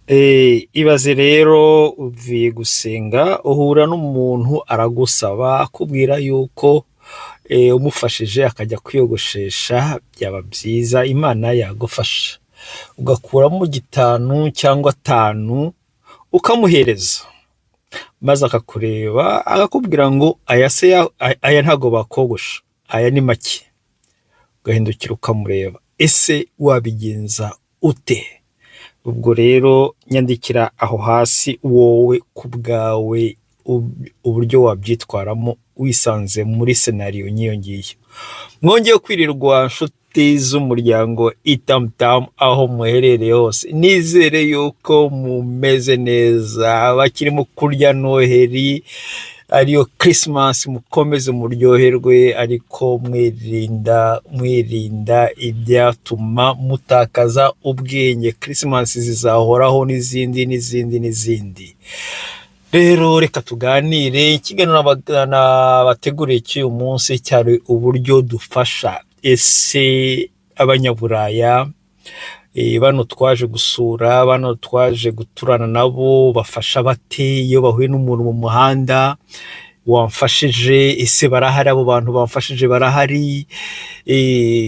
Ibaze rero uvuye gusenga uhura n'umuntu aragusaba akubwira yuko umufashije akajya kwiyogoshesha byaba byiza Imana yagufasha, ugakuramo 5 cyangwa 5 ukamuhereza, maze akakureba akakubwira ngo aya ntago bakogosha, aya ni make, ugahindukira ukamureba, ese wabigenza ute? Ubwo rero nyandikira aho hasi wowe ku bwawe uburyo wabyitwaramo wisanze muri senariyo nk'iyo ngiyo. Mwongeye kwirirwa nshuti z'umuryango itamutamu aho muherereye hose, nizere yuko mumeze neza, bakirimo kurya noheri ariyo Christmas, mukomeze muryoherwe, ariko mwirinda ibyatuma mutakaza ubwenge. Christmas zizahoraho n'izindi. Rero reka tuganire, ikiganiro bateguriye cy'uyu munsi cyari uburyo dufasha ese abanyaburaya, bano twaje gusura, bano twaje guturana nabo bafasha bate iyo bahuye n'umuntu mu muhanda wamfashije? Ese barahari abo bantu bamfashije? Barahari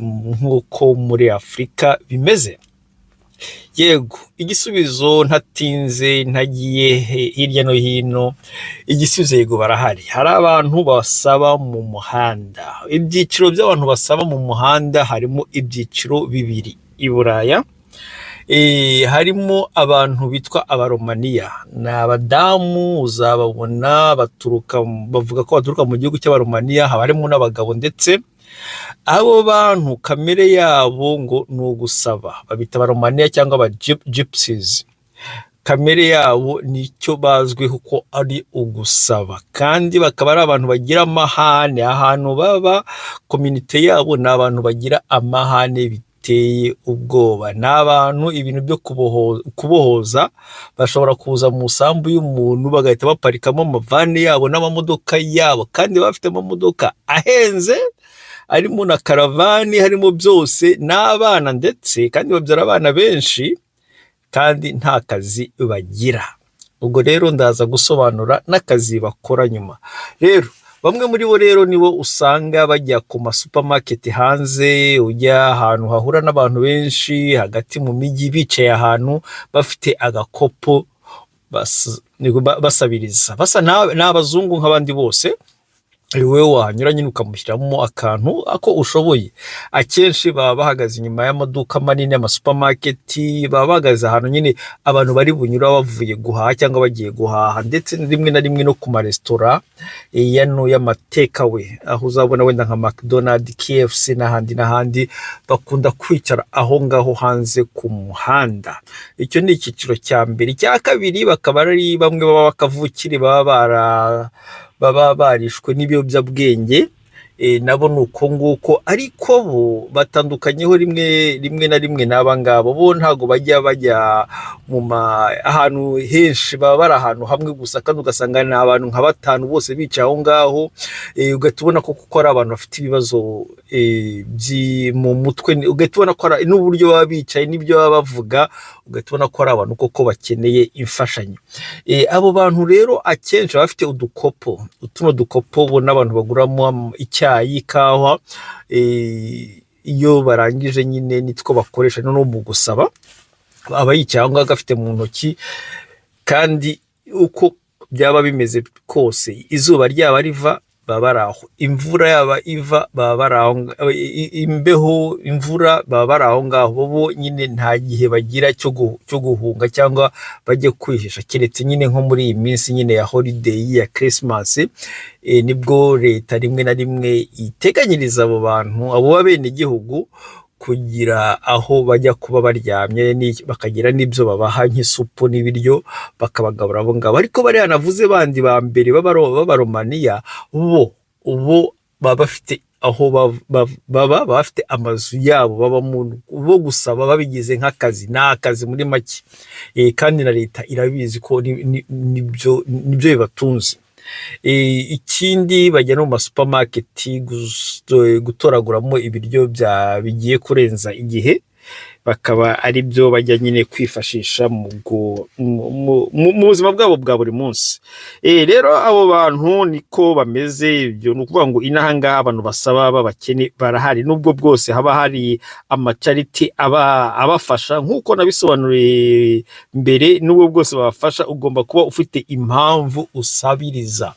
nk'uko muri Afurika bimeze? Yego, igisubizo ntatinze ntagiye hirya no hino, igisubizo yego barahari. Hari abantu basaba mu muhanda. Ibyiciro by'abantu basaba mu muhanda harimo ibyiciro bibiri i Buraya. Harimo abantu bitwa abaromaniya, ni abadamu uzababona bavuga ko baturuka mu gihugu cy'abaromaniya, haba harimo n'abagabo ndetse abo bantu kamere yabo ngo ni ugusaba, babita abaromaniya cyangwa aba gypsies. Kamere yabo nicyo bazwiho ko ari ugusaba, kandi bakaba ari abantu bagira amahane. Ahantu baba community yabo ni abantu bagira amahane biteye ubwoba. Ni abantu ibintu byo kubohoza, bashobora kuza mu sambu y'umuntu bagahita baparikamo amavane yabo n'amamodoka yabo, kandi bafite amamodoka ahenze harimo na karavani, harimo byose, n'abana ndetse, kandi babyara abana benshi kandi nta kazi bagira. Ubwo rero ndaza gusobanura n'akazi bakora nyuma. Rero bamwe muri bo rero nibo usanga bajya ku masupermarket hanze, ujya ahantu hahura n'abantu benshi hagati mu mijyi, bicaye ahantu bafite agakopo basabiriza, basa n'abazungu nk'abandi bose. Wowe wahanyura nyine ukamushyiramo akantu ako ushoboye. Akenshi baba bahagaze inyuma y'amaduka manini, amasupermarket, baba bahagaze ahantu nyine abantu bari bunyura bavuye guhaha cyangwa bagiye guhaha, ndetse rimwe na rimwe no ku maresitora yano y'amatekawe, aho uzabona wenda nka McDonald, KFC n'ahandi bakunda kwicara aho ngaho hanze ku muhanda. Icyo ni icyiciro cya mbere. Icya kabiri bakaba ari bamwe baba bakavukire, baba barishwe n'ibiyobyabwenge, nabo ni uko nguko, ariko bo batandukanyeho rimwe na rimwe n'aba ngabo. Bo ntago bajya ahantu henshi, baba bari ahantu hamwe gusa, kandi ugasanga ni abantu nka 5 bose bicaye aho ngaho. Ugahita ubona ko kuko ari abantu bafite ibibazo mu mutwe, ugahita ubona ko n'uburyo baba bicaye n'ibyo baba bavuga, ugahita ubona ko ari abantu koko bakeneye imfashanyo. Abo bantu rero akenshi baba bafite udukopo, utuno dukopo bo n'abantu baguramo icyayi, ikawa, iyo barangije nyine nitwo bakoresha no mu gusaba. Aba yicaye aho ngaho agafite mu ntoki, kandi uko byaba bimeze kose, izuba ryaba riva baba bari aho, imvura yaba iva baba bari aho, imbeho, imvura, baba bari aho ngaho. Bo nyine nta gihe bagira cyo guhunga cyangwa bajye kwihisha, keretse nyine nko muri iyi minsi nyine ya holiday ya Christmas, nibwo leta rimwe na rimwe iteganyiriza abo bantu, abo b'abenegihugu, kugira aho bajya kuba baryamye, bakagira n'ibyo babaha nk'isupu n'ibiryo, bakabagabura abo ngabo. Ariko bariya navuze bandi ba mbere b'abaromaniya, bo baba bafite aho baba bafite amazu yabo babamo, bo gusaba babigize nk'akazi, ni akazi muri make, kandi na leta irabizi ko nibyo bibatunze. Ikindi bajya no mu supermarket gutoraguramo ibiryo bigiye kurenza igihe, bakaba ari byo bajya nyine kwifashisha mu buzima bwabo bwa buri munsi. Rero abo bantu niko bameze. Ibyo ni ukuvuga ngo inahangaha abantu basaba b'abakene barahari, nubwo bwose haba hari amacariti abafasha nk'uko nabisobanuriye mbere. Nubwo bwose babafasha, ugomba kuba ufite impamvu usabiriza.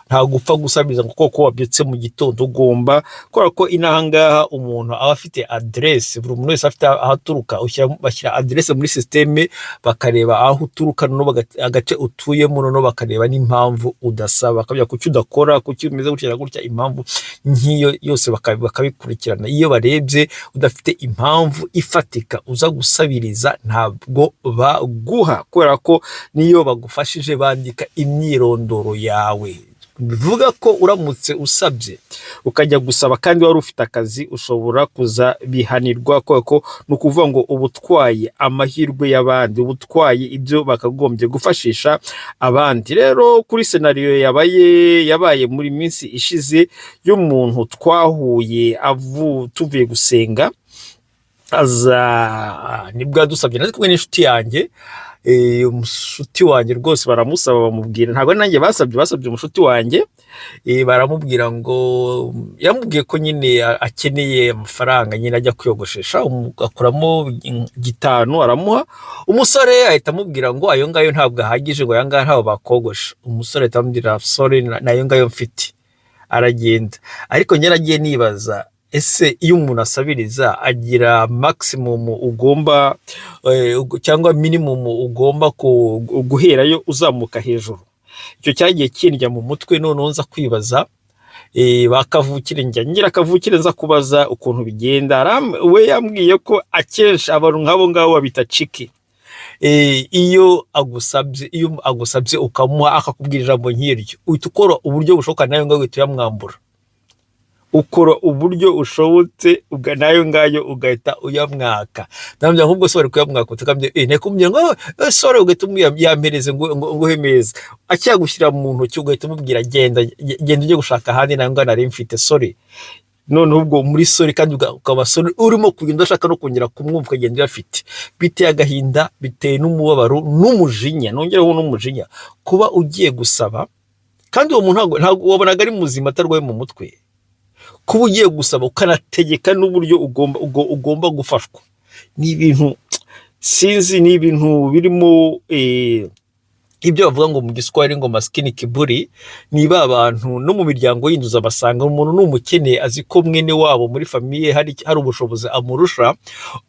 Nta gupfa gusabiriza kuko wabyutse mu gitondo. Ugomba kubera ko inahangaha umuntu aba afite adresse, buri muntu wese afite aho aturuka. Bashyira adresse muri systeme, bakareba aho uturuka agace utuyemo, bakareba n'impamvu udasaba, bakabya kuki udakora, kuki umeze gutya impamvu nk'iyo yose bakabikurikirana. Iyo barebye udafite impamvu ifatika uza gusabiriza, ntabwo baguha, kubera ko niyo bagufashije bandika imyirondoro yawe. Bivuga ko uramutse usabye ukajya gusaba kandi wari ufite akazi, ushobora kuza bihanirwa, kuko ni ukuvuga ngo ubutwaye amahirwe y'abandi, ubutwaye ibyo bakagombye gufashisha abandi. Rero kuri scenario yabaye muri minsi ishize y'umuntu twahuye tuvuye gusenga, nibwo yadusabye, nari kumwe n'inshuti yanjye. Umushuti wanjye rwose baramusaba, bamubwira, ntabwo nanjye basabye umushuti wanjye. Baramubwira ngo, yamubwiye ko nyine akeneye amafaranga nyine ajya kwiyogoshesha, akuramo 5 aramuha. Umusore ahita amubwira ngo ayo ngayo ntabwo ahagije, ngo aya ngayo ntabwo bakogosha. Umusore ahita amubwira sorry, nayo ngayo mfite, aragenda. Ariko njye nagiye nibaza, ese iyo umuntu asabiriza agira maximum ugomba cyangwa minimum ugomba guherayo uzamuka hejuru? Icyo cyagiye kindya mu mutwe. None nza kwibaza, bakavukire ngira akavukire nza kubaza ukuntu bigenda. We yambwiye ko akenshi abantu nk'abo ngabo babita ciki. Iyo agusabye ukamuha, akakubwira ijambo nk'iryo, uhita ukora uburyo bushoboka nayo ngayo uhita uyamwambura. Ukora uburyo ushobotse nayo ngayo ugahita uyamwaka. Ndamubwira ahubwo se bari kuyamwaka, utakambye nekumye ngo sore, ugahita yampereze ngo hemeza. Acyagushyira mu ntoki ugahita umubwira genda ujye gushaka ahandi, nayo ngayo nari mfite sore. None ubwo muri sore kandi ukaba sore urimo kugenda udashaka no kongera kumwumva, ukagenda uyafite. Biteye agahinda, biteye n'umubabaro n'umujinya, nongereho n'umujinya kuba ugiye gusaba kandi uwo muntu ntabwo wabonaga ari muzima, atarwaye mu mutwe. Kuba ugiye gusaba ukanategeka n'uburyo ugomba gufashwa, ni ibintu sinzi, ni ibintu birimo ibyo bavuga ngo mu Giswahili ngo maskini kiburi. Niba abantu no mu miryango y'induza basanga umuntu n'umukene, azi ko mwene wabo muri famiye hari ubushobozi amurusha,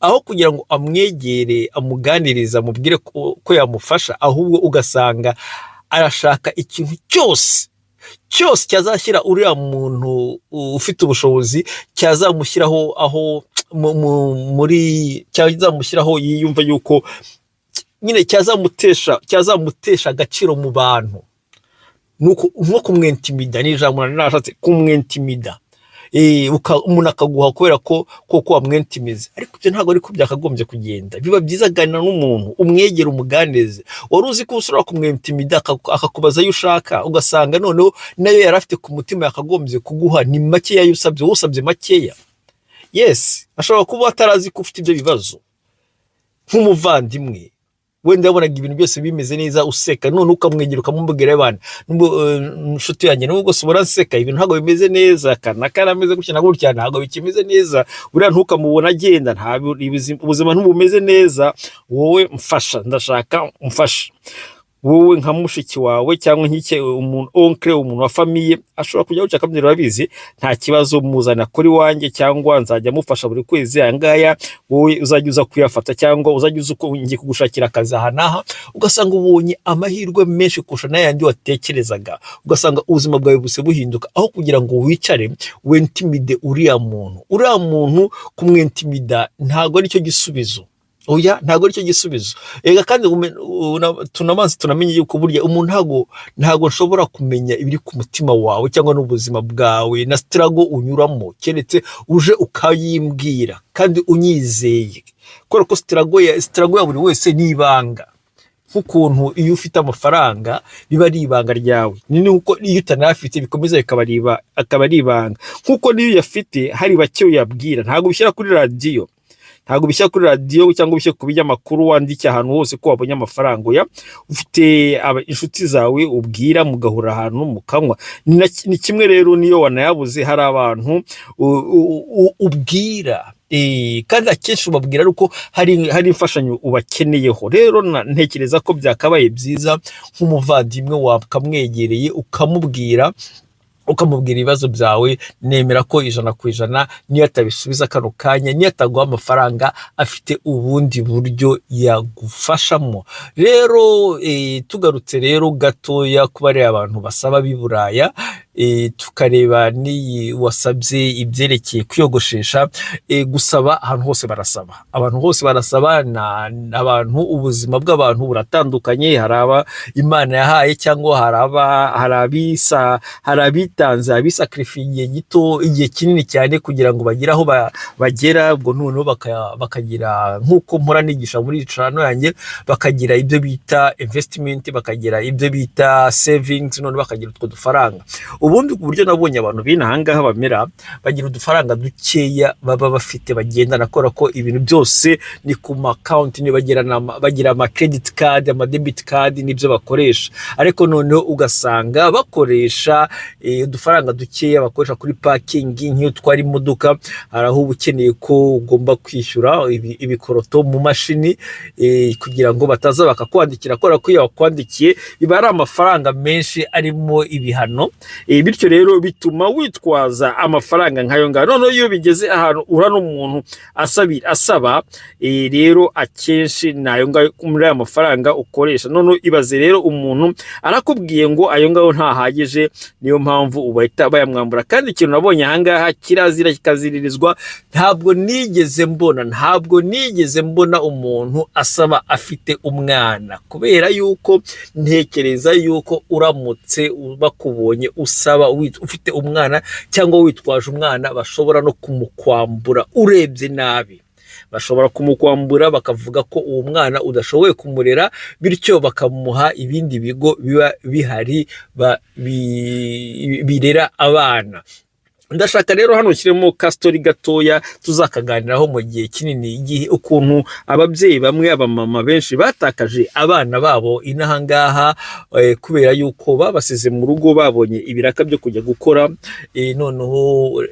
aho kugira ngo amwegere, amuganiriza, amubwire ko yamufasha, ahubwo ugasanga arashaka ikintu cyose cyazashyira uriya muntu ufite ubushobozi, cyazamushyiraho cyazamushyiraho yiyumva yuko nyine cyazamutesha agaciro mu bantu. Nko kumwentimida, ni ijambo nashatse, kumwentimida. Umuntu akaguha kubera ko wamwentimiza. Ariko ibyo ntabwo ariko byakagombye kugenda. Biba byiza ganira n'umuntu, umwegera, umuganirize. Wari uzi ko ushobora kumwentimida akakubaza ayo ushaka, ugasanga noneho nayo yari afite ku mutima yakagombye kuguha ni makeya usabye makeya. Yes, ashobora kuba atarazi ko ufite ibyo bibazo. Nk'umuvandimwe wenda yabonaga ibintu byose bimeze neza, useka, none ukamwegera ukamubwira abana, inshuti yanjye nubwo subora nseka, ibintu ntabwo bimeze neza, karameze gutya ntabwo cyane, ntabwo bikimeze neza, buriya ntukamubona agenda, ubuzima ntubumeze neza, wowe mfasha, ndashaka umfasha. Wowe nka mushiki wawe cyangwa nk'ike umuntu onkle, umuntu wa famiye, ashobora kujya guca kamwe, urabizi, nta kibazo, muzana kuri wanjye cyangwa nzajya mufasha buri kwezi angaya, wowe uzajya uza kuyafata cyangwa uzajya uza ngiye kugushakira akazi aha n'aha. Ugasanga ubonye amahirwe menshi kurusha n'ayandi watekerezaga, ugasanga ubuzima bwawe buse buhinduka. Aho kugira ngo wicare wentimide uriya muntu kumwentimida ntabwo ari cyo gisubizo. Oya, ntabwo aricyo gisubizo. Kandi tunamenye yuko burya umuntu ntabwo nshobora kumenya ibiri ku mutima wawe cyangwa n'ubuzima bwawe na struggle unyuramo, keretse uje ukayimbwira kandi unyizeye. Kubera ko struggle ya buri wese ni ibanga. Nk'ukuntu iyo ufite amafaranga biba ari ibanga ryawe, ni nuko iyo utanafite bikomeza akaba ari ibanga. Nk'uko niyo uyafite hari bake uyabwira, ntabwo bishyira kuri radio ntabwo bishyira kuri radiyo cyangwa bishyira ku binyamakuru wandikiye ahantu hose ko wabonye amafaranga. Oya, ufite inshuti zawe ubwira, mugahura ahantu mukanywa. Ni kimwe rero niyo wanayabuze, hari abantu ubwira kandi akenshi ubabwira ari uko hari imfashanyo ubakeneyeho. Rero ntekereza ko byakabaye byiza nk'umuvandimwe wakamwegereye ukamubwira ibibazo byawe. Nemera ko 100% niyo atabisubiza kano kanya, niyo ataguha amafaranga, afite ubundi buryo yagufashamo. Rero tugarutse rero gatoya kuba ari abantu basaba b'iburaya, tukareba n'iyi wasabye ibyerekeye kwiyogoshesha. Gusaba ahantu hose barasaba, abantu hose barasaba. Abantu ubuzima bw'abantu buratandukanye, haraba Imana yahaye cyangwa hari abitanze abisakrifiye igihe gito, igihe kinini cyane kugira ngo bagire aho bagera. Ubwo noneho bakagira nk'uko mpora nigisha muri channel yanjye, bakagira ibyo bita investment, bakagira ibyo bita savings, none bakagira utwo dufaranga. Ubundi ku buryo nabonye abantu b'inahangaha bamera, bagira udufaranga dukeya baba bafite bagendana, akora ko ibintu byose ni ku account, ni bagira ama credit card, ama debit card nibyo bakoresha. Ariko noneho ugasanga bakoresha udufaranga dukeya bakoresha kuri parking. Nk'iyo twari imodoka, hari aho ukeneye ko ugomba kwishyura ibikoroto mu mashini kugira ngo bataza bakakwandikira, akora ko iyo wakwandikiye biba ari amafaranga menshi arimo ibihano. Bityo rero bituma witwaza amafaranga nk'ayo ngayo. Noneho iyo bigeze ahantu ura n'umuntu asaba, rero akenshi nayo ngayo muri aya mafaranga ukoresha. Noneho ibaze rero umuntu arakubwiye ngo ayo ngayo ntahagije, niyo mpamvu ubahita bayamwambura. Kandi ikintu nabonye ahangaha kirazira kikaziririzwa, ntabwo nigeze mbona umuntu asaba afite umwana, kubera yuko ntekereza yuko uramutse bakubonye usaba ufite umwana cyangwa witwaje umwana, bashobora no kumukwambura. Urebye nabi bashobora kumukwambura, bakavuga ko uwo mwana udashoboye kumurera, bityo bakamuha ibindi bigo biba bihari birera abana. Ndashaka rero hano kiremo kastori gatoya tuzakaganiraho mu gihe kinini, igihe ukuntu ababyeyi bamwe, abamama benshi batakaje abana babo inahangaha kubera yuko babasize mu rugo, babonye ibiraka byo kujya gukora, noneho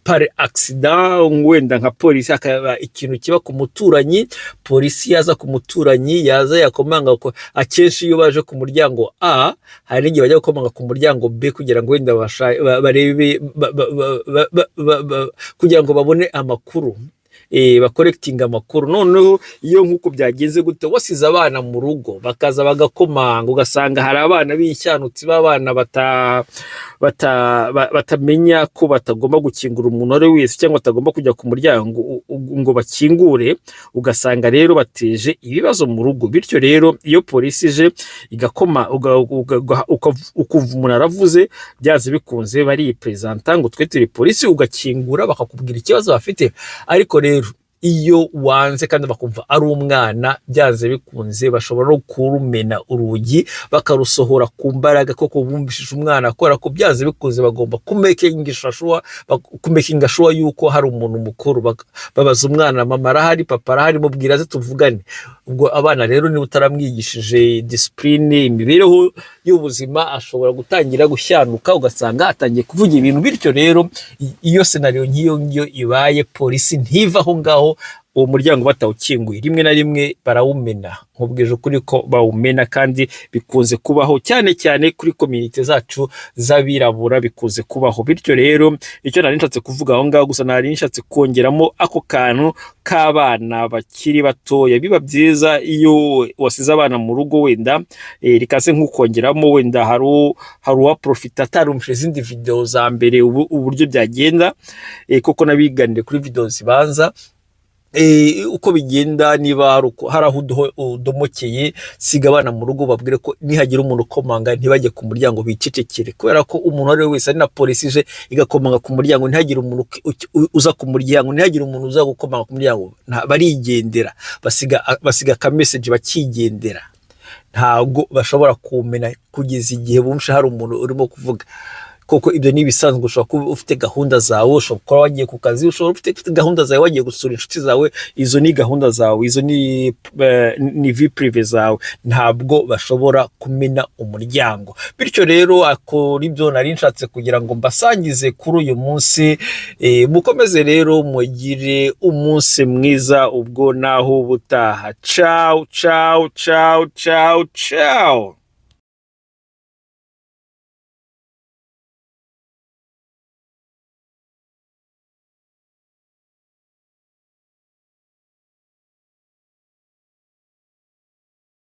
par accident, wenda nka polisi akaba ikintu kiba ku muturanyi, polisi yaza ku muturanyi, yaza yakomanga. Akenshi iyo baje ku muryango A, hari n'igihe bajya gukomanga ku muryango B kugira ngo wenda barebe kugira ngo babone amakuru, bakorekitinga amakuru. Noneho iyo nk'uko byagenze gute, wasize abana mu rugo, bakaza bagakomanga, ugasanga hari abana b'ishyanutsi b'abana batamenya ko batagomba gukingura umuntu ari wese, cyangwa batagomba kujya ku muryango ngo bakingure, ugasanga rero bateje ibibazo mu rugo. Bityo rero iyo polisi ije igakoma, ukuva umuntu aravuze, byaze bikunze baripresenta ngo twe turi polisi, ugakingura bakakubwira ikibazo bafite. Ariko rero iyo wanze kandi bakumva ari umwana, byanze bikunze bashobora no kurumena urugi bakarusohora ku mbaraga, koko bumvishije umwana, akora ko byanze bikunze bagomba kumekingisha sure yuko hari umuntu mukuru. Babaza umwana, mama arahari, papa arahari, mubwira aze tuvugane. Ubwo abana rero niba utaramwigishije discipline, imibereho y'ubuzima, ashobora gutangira gushyanuka, ugasanga atangiye kuvuga ibintu. Bityo rero iyo scenario nk'iyo ibaye, polisi ntiva aho ngaho uwo muryango batawukinguye, rimwe na rimwe barawumena. Nkubwije ukuri ko bawumena, kandi bikunze kubaho cyane cyane kuri community zacu z'abirabura, bikunze kubaho. Bityo rero icyo nari nshatse kuvuga aho ngaho, gusa nari nshatse kongeramo ako kantu k'abana bakiri batoya. Biba byiza iyo wasize abana mu rugo, wenda rikase nk'ukongeramo, wenda hari uwa profita atarumvishe izindi video za mbere uburyo byagenda, koko nabiganire kuri video zibanza uko bigenda. Niba hari aho udomokeye, siga abana mu rugo, babwire ko nihagira umuntu ukomanga ntibajye ku muryango, bicecekere, kubera ko umuntu ari wese, ari na polisi ije igakomanga ku muryango, ntihagire umuntu uza ku muryango, ntihagire umuntu uza gukomanga ku muryango, barigendera, basiga ka message bakigendera. Ntabwo bashobora kumena kugeza igihe bumvishe hari umuntu urimo kuvuga. koko ibyo ni ibisanzwe. Ushobora kuba ufite gahunda zawe, ushobora kuba wagiye ku kazi, ushobora ufite gahunda zawe, wagiye gusura inshuti zawe, izo ni gahunda zawe, izo ni vie prive zawe, ntabwo bashobora kumena umuryango. Bityo rero akora ibyo nari nshatse kugira ngo mbasangize kuri uyu munsi. Mukomeze rero mugire umunsi mwiza, ubwo naho ubutaha. Ciao ciao ciao ciao ciao.